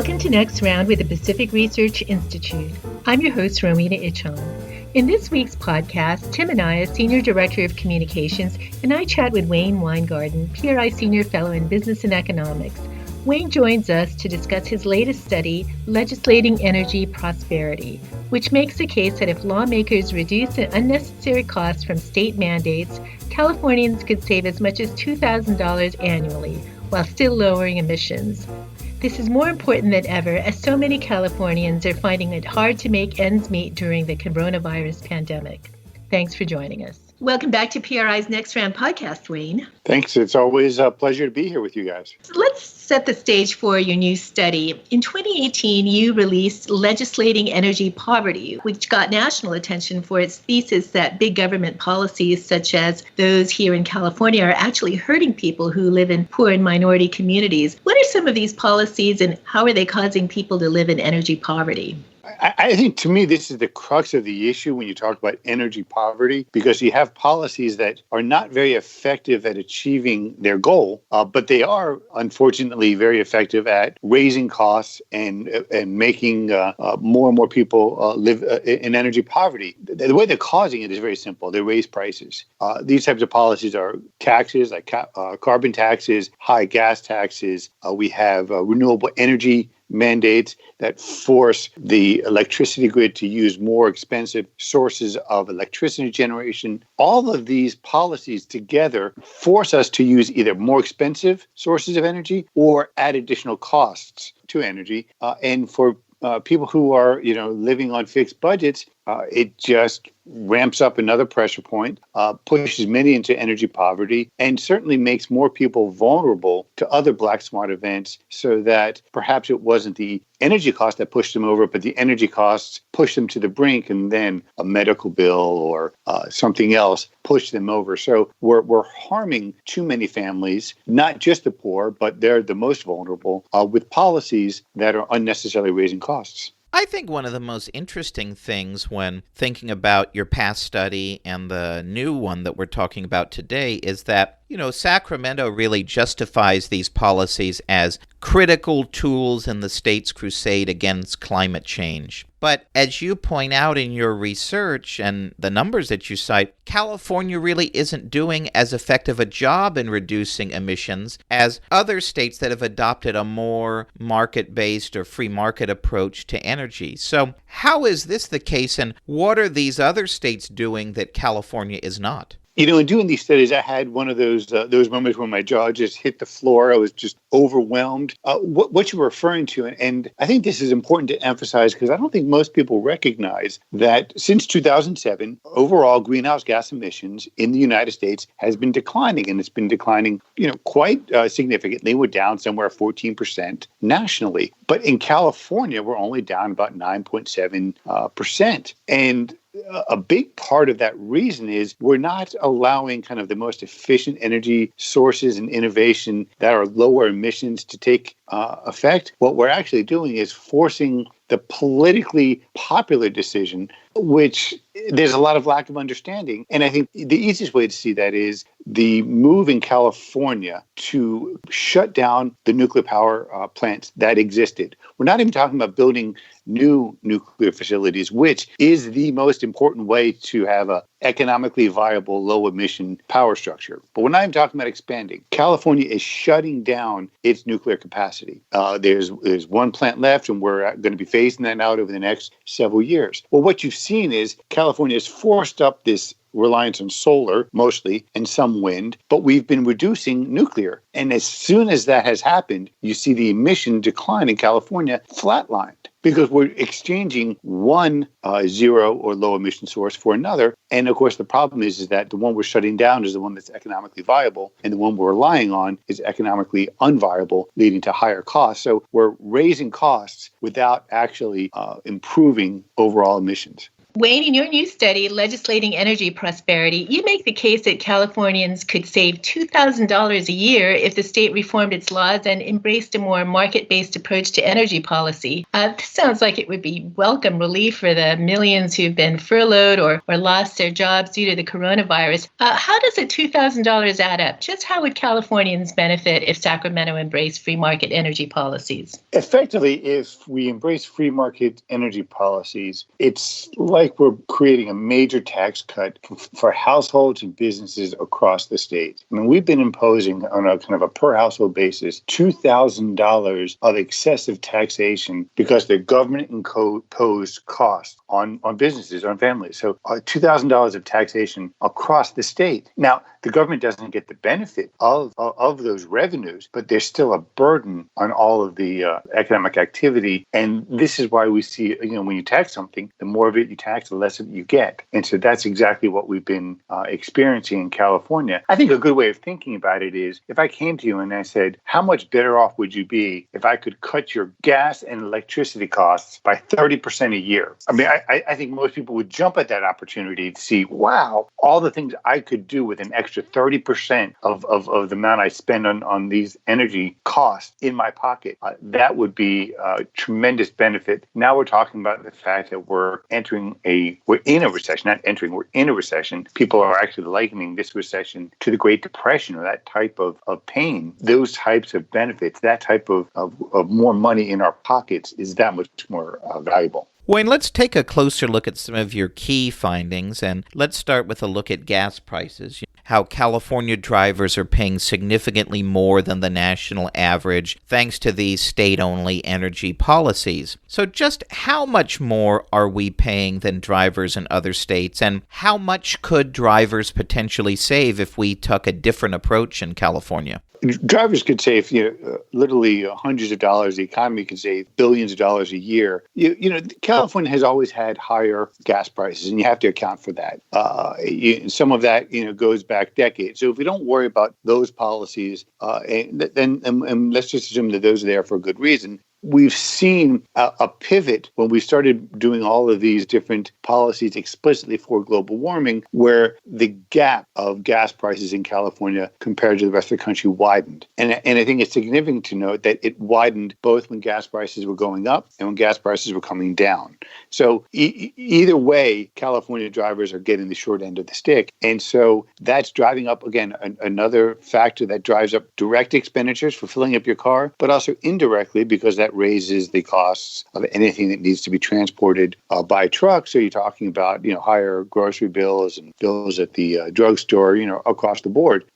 Welcome to Next Round with the Pacific Research Institute. I'm your host, Rowena Ichon. In this week's podcast, Tim and I, as Senior Director of Communications, and I chat with Wayne Winegarden, PRI Senior Fellow in Business and Economics. Wayne joins us to discuss his latest study, Legislating Energy Prosperity, which makes the case that if lawmakers reduce the unnecessary costs from state mandates, Californians could save as much as $2,000 annually while still lowering emissions. This is more important than ever, as so many Californians are finding it hard to make ends meet during the coronavirus pandemic. Thanks for joining us. Welcome back to PRI's Next Round podcast, Wayne. Thanks. It's always a pleasure to be here with you guys. So let's set the stage for your new study. In 2018, you released Legislating Energy Poverty, which got national attention for its thesis that big government policies, such as those here in California, are actually hurting people who live in poor and minority communities. What are some of these policies, and how are they causing people to live in energy poverty? I think, to me, this is the crux of the issue when you talk about energy poverty, because you have policies that are not very effective at achieving their goal, but they are, unfortunately, very effective at raising costs and making more and more people live in energy poverty. The way they're causing it is very simple. They raise prices. These types of policies are taxes, like carbon taxes, high gas taxes. We have renewable energy mandates that force the electricity grid to use more expensive sources of electricity generation. All of these policies together force us to use either more expensive sources of energy or add additional costs to energy. And for people who are, living on fixed budgets, it just ramps up another pressure point, pushes many into energy poverty, and certainly makes more people vulnerable to other black swan events, so that perhaps it wasn't the energy cost that pushed them over, but the energy costs pushed them to the brink, and then a medical bill or something else pushed them over. So we're harming too many families, not just the poor, but they're the most vulnerable, with policies that are unnecessarily raising costs. I think one of the most interesting things when thinking about your past study and the new one that we're talking about today is that, Sacramento really justifies these policies as critical tools in the state's crusade against climate change. But as you point out in your research and the numbers that you cite, California really isn't doing as effective a job in reducing emissions as other states that have adopted a more market-based or free market approach to energy. So how is this the case, and what are these other states doing that California is not? In doing these studies, I had one of those moments where my jaw just hit the floor. I was just overwhelmed. What you're referring to, and I think this is important to emphasize because I don't think most people recognize that since 2007, overall greenhouse gas emissions in the United States has been declining, and it's been declining, quite significantly. We're down somewhere 14% nationally, but in California, we're only down about 9.7%, and a big part of that reason is we're not allowing kind of the most efficient energy sources and innovation that are lower emissions to take effect. What we're actually doing is forcing the politically popular decision, which there's a lot of lack of understanding. And I think the easiest way to see that is the move in California to shut down the nuclear power plants that existed. We're not even talking about building new nuclear facilities, which is the most important way to have a economically viable, low-emission power structure. But we're not even talking about expanding. California is shutting down its nuclear capacity. There's one plant left, and we're going to be phasing that out over the next several years. Well, what you've seen is California has forced up this reliance on solar, mostly, and some wind, but we've been reducing nuclear. And as soon as that has happened, you see the emission decline in California flatlined, because we're exchanging one zero or low emission source for another. And of course, the problem is that the one we're shutting down is the one that's economically viable, and the one we're relying on is economically unviable, leading to higher costs. So we're raising costs without actually improving overall emissions. Wayne, in your new study, Legislating Energy Prosperity, you make the case that Californians could save $2,000 a year if the state reformed its laws and embraced a more market-based approach to energy policy. This sounds like it would be welcome relief for the millions who've been furloughed or lost their jobs due to the coronavirus. How does a $2,000 add up? Just how would Californians benefit if Sacramento embraced free market energy policies? Effectively, if we embrace free market energy policies, it's like we're creating a major tax cut for households and businesses across the state. I mean, we've been imposing on a kind of a per household basis $2,000 of excessive taxation because the government imposed costs on businesses, on families. So $2,000 of taxation across the state. Now, the government doesn't get the benefit of those revenues, but there's still a burden on all of the economic activity. And this is why we see, when you tax something, the more of it you tax, the less of it you get. And so that's exactly what we've been experiencing in California. I think a good way of thinking about it is if I came to you and I said, how much better off would you be if I could cut your gas and electricity costs by 30% a year? I mean, I think most people would jump at that opportunity to see, wow, all the things I could do with an extra 30% of the amount I spend on these energy costs in my pocket. That would be a tremendous benefit. Now we're talking about the fact that we're in a recession, not entering, we're in a recession. People are actually likening this recession to the Great Depression or that type of pain. Those types of benefits, that type of more money in our pockets is that much more valuable. Wayne, let's take a closer look at some of your key findings, and let's start with a look at gas prices. How California drivers are paying significantly more than the national average thanks to these state-only energy policies. So just how much more are we paying than drivers in other states, and how much could drivers potentially save if we took a different approach in California? Drivers could save, literally hundreds of dollars. The economy can save billions of dollars a year. California has always had higher gas prices, and you have to account for that. Some of that, goes back decades. So if we don't worry about those policies, and let's just assume that those are there for a good reason. We've seen a pivot when we started doing all of these different policies explicitly for global warming, where the gap of gas prices in California compared to the rest of the country widened. And I think it's significant to note that it widened both when gas prices were going up and when gas prices were coming down. So either way, California drivers are getting the short end of the stick. And so that's driving up, again, another factor that drives up direct expenditures for filling up your car, but also indirectly because that raises the costs of anything that needs to be transported by truck. So you're talking about, higher grocery bills and bills at the drugstore, across the board.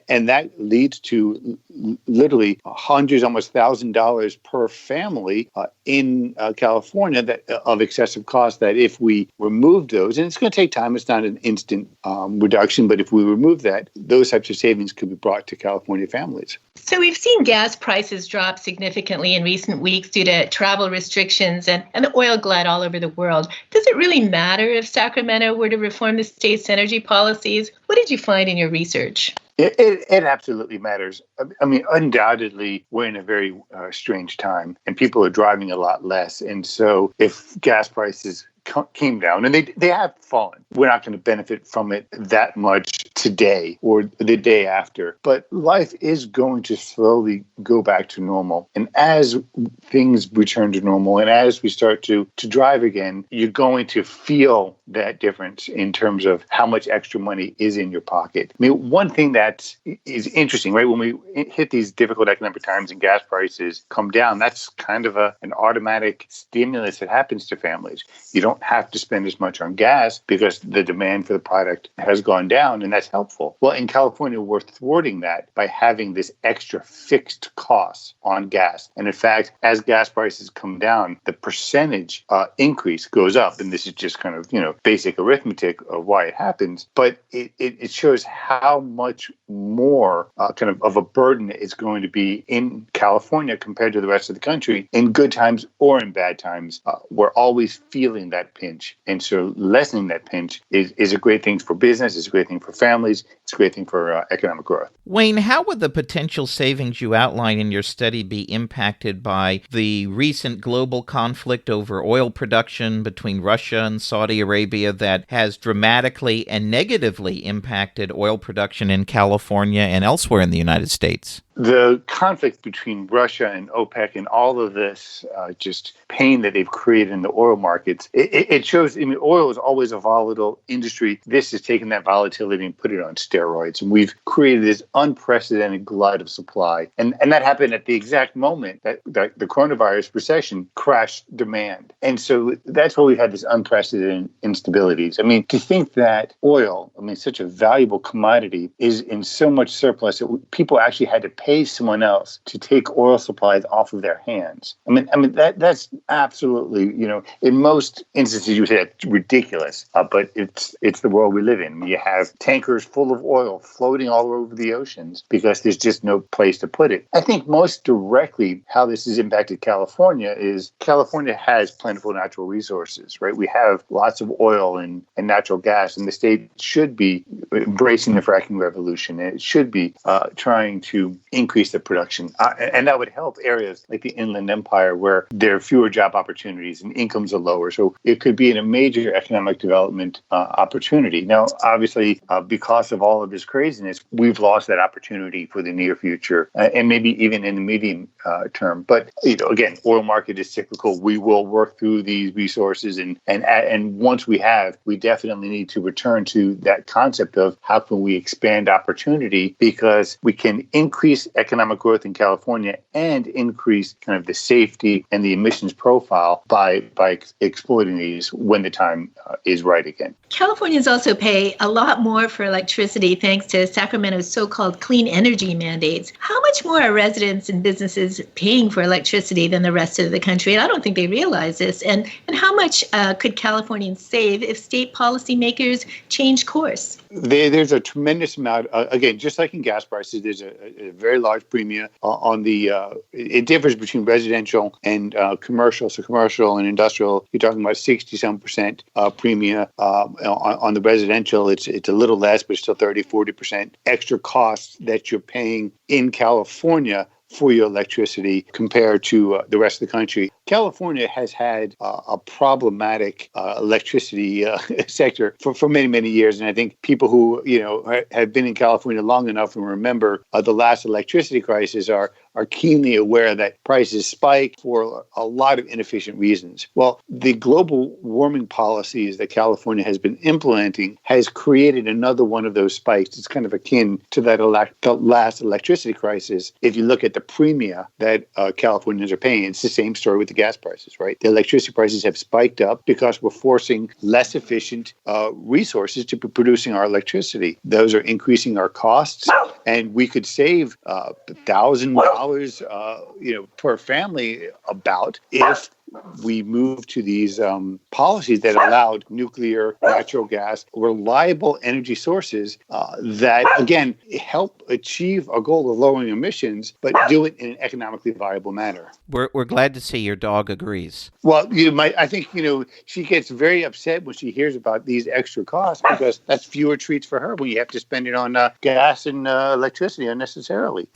And that leads to literally hundreds, almost $1,000 per family in California of excessive costs that if we remove those, and it's going to take time, it's not an instant reduction, but if we remove that, those types of savings could be brought to California families. So we've seen gas prices drop significantly in recent weeks due to travel restrictions and the oil glut all over the world. Does it really matter if Sacramento were to reform the state's energy policies? What did you find in your research? It absolutely matters. I mean, undoubtedly, we're in a very strange time, and people are driving a lot less. And so if gas prices came down, and they have fallen, we're not going to benefit from it that much today or the day after. But life is going to slowly go back to normal. And as things return to normal and as we start to drive again, you're going to feel that difference in terms of how much extra money is in your pocket. I mean, one thing that is interesting, right? When we hit these difficult economic times and gas prices come down, that's kind of an automatic stimulus that happens to families. You don't have to spend as much on gas because the demand for the product has gone down, and that's helpful. Well, in California, we're thwarting that by having this extra fixed cost on gas. And in fact, as gas prices come down, the percentage increase goes up. And this is just kind of, basic arithmetic of why it happens. But it shows how much more kind of a burden it's going to be in California compared to the rest of the country in good times or in bad times. We're always feeling that that pinch. And so lessening that pinch is a great thing for business, it's a great thing for families, it's a great thing for economic growth. Wayne, how would the potential savings you outline in your study be impacted by the recent global conflict over oil production between Russia and Saudi Arabia that has dramatically and negatively impacted oil production in California and elsewhere in the United States? The conflict between Russia and OPEC and all of this just pain that they've created in the oil markets, it shows, oil is always a volatile industry. This has taken that volatility and put it on steroids. And we've created this unprecedented glut of supply. And that happened at the exact moment that the coronavirus recession crashed demand. And so that's why we've had this unprecedented instabilities. To think that oil, such a valuable commodity, is in so much surplus that people actually had to pay someone else to take oil supplies off of their hands. That's absolutely, in most instances you would say that's ridiculous, but it's the world we live in. You have tankers full of oil floating all over the oceans because there's just no place to put it. I think most directly how this has impacted California is California has plentiful natural resources, right? We have lots of oil and natural gas, and the state should be embracing the fracking revolution. And it should be trying to increase the production. And that would help areas like the Inland Empire where there are fewer job opportunities and incomes are lower. So it could be a major economic development opportunity. Now, obviously, because of all of this craziness, we've lost that opportunity for the near future and maybe even in the medium term. But, again, oil market is cyclical. We will work through these resources. And once we definitely need to return to that concept of how can we expand opportunity, because we can increase economic growth in California and increase kind of the safety and the emissions profile by exploiting these when the time is right again. Californians also pay a lot more for electricity thanks to Sacramento's so-called clean energy mandates. How much more are residents and businesses paying for electricity than the rest of the country? And I don't think they realize this. And how much could Californians save if state policymakers change course? There's a tremendous amount, again, just like in gas prices, there's a very large premium on the, it differs between residential and commercial. So commercial and industrial, you're talking about 60-some% premium. On the residential, it's a little less, but still 30-40% extra costs that you're paying in California for your electricity compared to the rest of the country. California has had a problematic electricity sector for many, many years. And I think people who, have been in California long enough and remember the last electricity crisis are keenly aware that prices spike for a lot of inefficient reasons. Well, the global warming policies that California has been implementing has created another one of those spikes. It's kind of akin to that the last electricity crisis. If you look at the premium that Californians are paying, it's the same story with the gas prices, right? The electricity prices have spiked up because we're forcing less efficient resources to be producing our electricity. Those are increasing our costs, and we could save $1,000 per family about if we move to these policies that allowed nuclear, natural gas, reliable energy sources that, again, help achieve a goal of lowering emissions, but do it in an economically viable manner. We're glad to see your dog agrees. Well, I think, she gets very upset when she hears about these extra costs because that's fewer treats for her when you have to spend it on gas and electricity unnecessarily.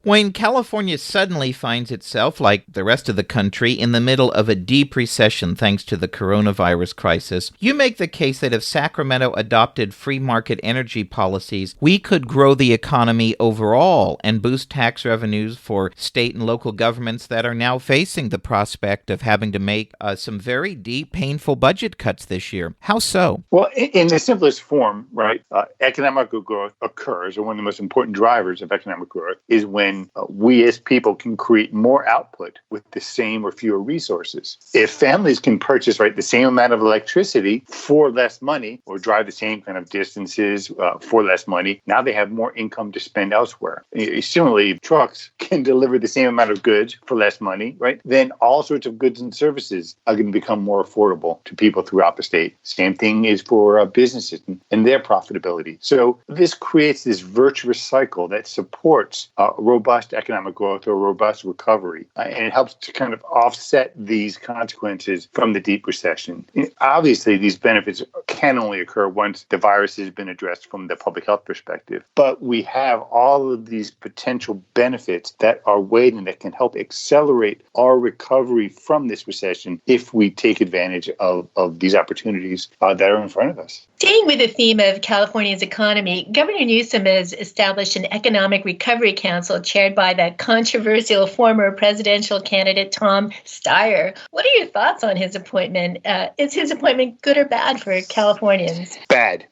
Wayne, California suddenly finds itself, like the rest of the country, in the middle of a deep recession thanks to the coronavirus crisis. You make the case that if Sacramento adopted free market energy policies, we could grow the economy overall and boost tax revenues for state and local governments that are now facing the prospect of having to make some very deep, painful budget cuts this year. How so? Well, in the simplest form, right, economic growth occurs, or one of the most important drivers of economic growth is when we as people can create more output with the same or fewer resources. If families can purchase the same amount of electricity for less money or drive the same kind of distances for less money, now they have more income to spend elsewhere. Similarly, if trucks can deliver the same amount of goods for less money, right, then all sorts of goods and services are going to become more affordable to people throughout the state. Same thing is for businesses and their profitability. So this creates this virtuous cycle that supports robust robust economic growth or robust recovery. And it helps to kind of offset these consequences from the deep recession. Obviously, these benefits can only occur once the virus has been addressed from the public health perspective. But we have all of these potential benefits that are waiting that can help accelerate our recovery from this recession if we take advantage of these opportunities that are in front of us. Staying with the theme of California's economy, Governor Newsom has established an Economic Recovery Council chaired by the controversial former presidential candidate Tom Steyer. What are your thoughts on his appointment? Is his appointment good or bad for Californians? Bad.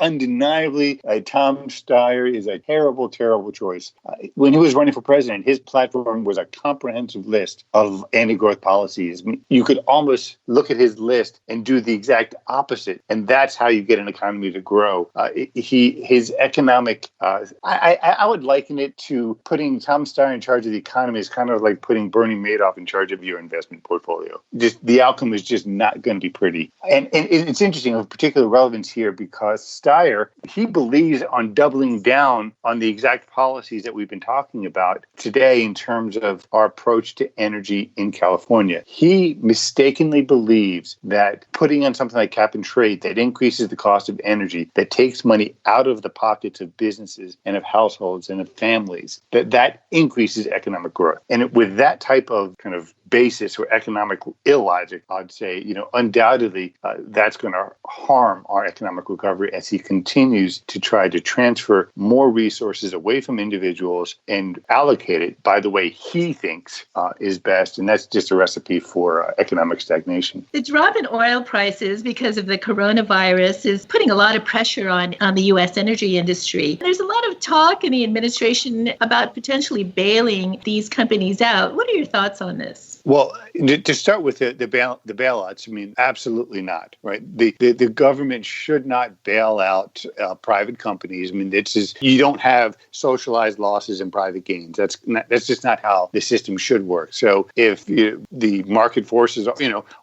Undeniably, Tom Steyer is a terrible, terrible choice. When he was running for president, his platform was a comprehensive list of anti-growth policies. You could almost look at his list and do the exact opposite. And that's how you get an economy to grow. His economic, I would liken it to putting Tom Steyer in charge of the economy is kind of like putting Bernie Madoff in charge of your investment portfolio. Just the outcome is just not going to be pretty. And it's interesting of particular relevance here because Steyer, he believes on doubling down on the exact policies that we've been talking about today in terms of our approach to energy in California. He mistakenly believes that putting on something like cap and trade that increases the cost of energy, that takes money out of the pockets of businesses and of households and of families, that increases economic growth. And with that type of kind of basis or economic illogic, I'd say, undoubtedly that's going to harm our economic recovery as he continues to try to transfer more resources away from individuals and allocate it by the way he thinks is best. And that's just a recipe for economic stagnation. The drop in oil prices because of the coronavirus is putting a lot of pressure on the U.S. energy industry. There's a lot of talk in the administration about potentially bailing these companies out. What are your thoughts on this? Well, to start with the bailouts, I mean, absolutely not, right? The government should not bail out private companies. I mean, you don't have socialized losses and private gains. That's just not how the system should work. So if the market forces,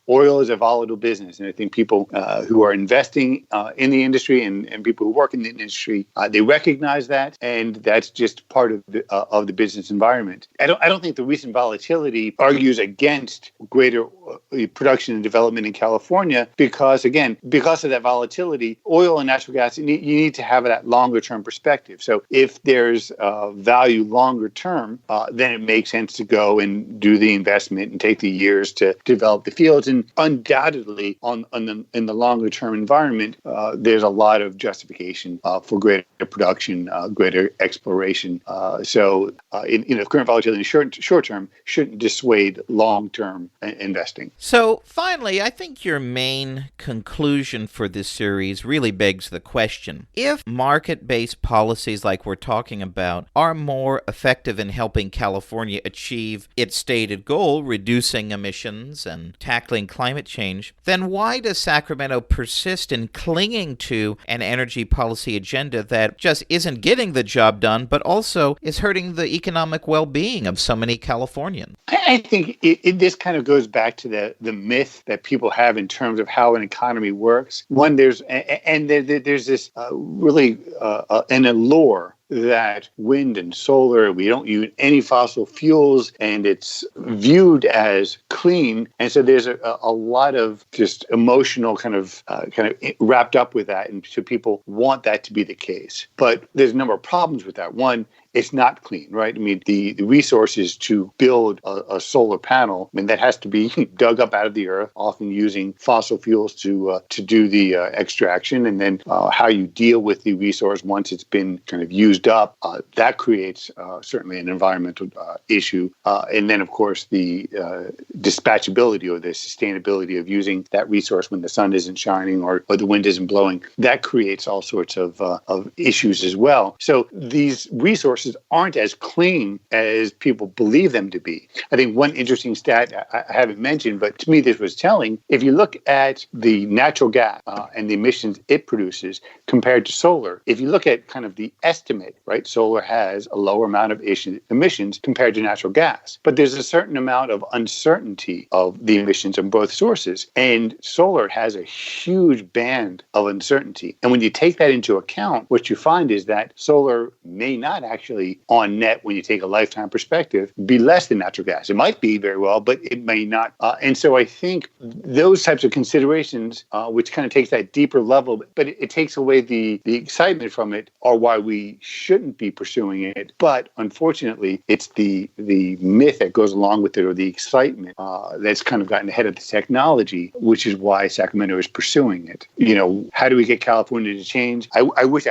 oil is a volatile business, and I think people who are investing in the industry and people who work in the industry, they recognize that, and that's just part of the business environment. I don't think the recent volatility argues against greater production and development in California because of that volatility, oil and natural gas, you need to have that longer term perspective. So if there's value longer term, then it makes sense to go and do the investment and take the years to develop the fields. And undoubtedly, in the longer term environment, there's a lot of justification for greater production, greater exploration. So current volatility in the short term shouldn't dissuade long-term investing. So finally, I think your main conclusion for this series really begs the question. If market-based policies like we're talking about are more effective in helping California achieve its stated goal, reducing emissions and tackling climate change, then why does Sacramento persist in clinging to an energy policy agenda that just isn't getting the job done, but also is hurting the economic well-being of so many Californians? I think this kind of goes back to the myth that people have in terms of how an economy works. One, there's this really an allure that wind and solar, we don't use any fossil fuels, and it's viewed as clean. And so there's a lot of just emotional kind of wrapped up with that. And so people want that to be the case. But there's a number of problems with that. One, it's not clean, right? I mean, the resources to build a solar panel, that has to be dug up out of the earth, often using fossil fuels to do the extraction. And then how you deal with the resource once it's been kind of used up, that creates certainly an environmental issue. And then, of course, the dispatchability or the sustainability of using that resource when the sun isn't shining or the wind isn't blowing, that creates all sorts of issues as well. So these resources aren't as clean as people believe them to be. I think one interesting stat I haven't mentioned, but to me this was telling, if you look at the natural gas and the emissions it produces compared to solar, if you look at kind of the estimate, right, solar has a lower amount of emissions compared to natural gas. But there's a certain amount of uncertainty of the emissions of both sources. And solar has a huge band of uncertainty. And when you take that into account, what you find is that solar may not actually actually on net, when you take a lifetime perspective, be less than natural gas. It might be very well, but it may not. And so I think those types of considerations, which kind of takes that deeper level, but it takes away the excitement from it, are why we shouldn't be pursuing it. But unfortunately, it's the myth that goes along with it, or the excitement that's kind of gotten ahead of the technology, which is why Sacramento is pursuing it. How do we get California to change? I wish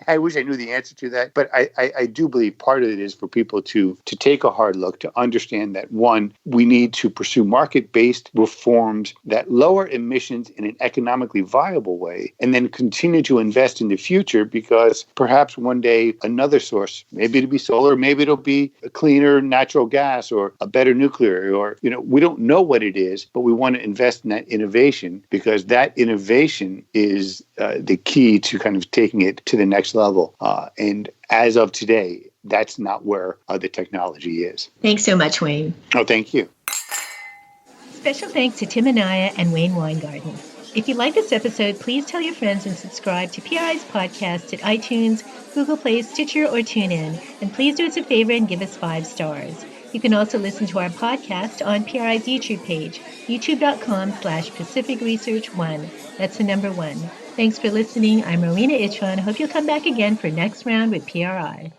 I wish I knew the answer to that, but I do believe part of it is for people to take a hard look, to understand that, one, we need to pursue market-based reforms that lower emissions in an economically viable way, and then continue to invest in the future, because perhaps one day another source, maybe it'll be solar, maybe it'll be a cleaner natural gas or a better nuclear, or, we don't know what it is, but we want to invest in that innovation, because that innovation is the key to kind of taking it to the next level. And as of today, that's not where the technology is. Thanks so much, Wayne. Oh, thank you. Special thanks to Tim Anaya and Wayne Winegarden. If you like this episode, please tell your friends and subscribe to PRI's podcast at iTunes, Google Play, Stitcher, or TuneIn. And please do us a favor and give us 5 stars. You can also listen to our podcast on PRI's YouTube page, youtube.com/Pacific Research 1. That's the number 1. Thanks for listening. I'm Rowena Itchon. Hope you'll come back again for Next Round with PRI.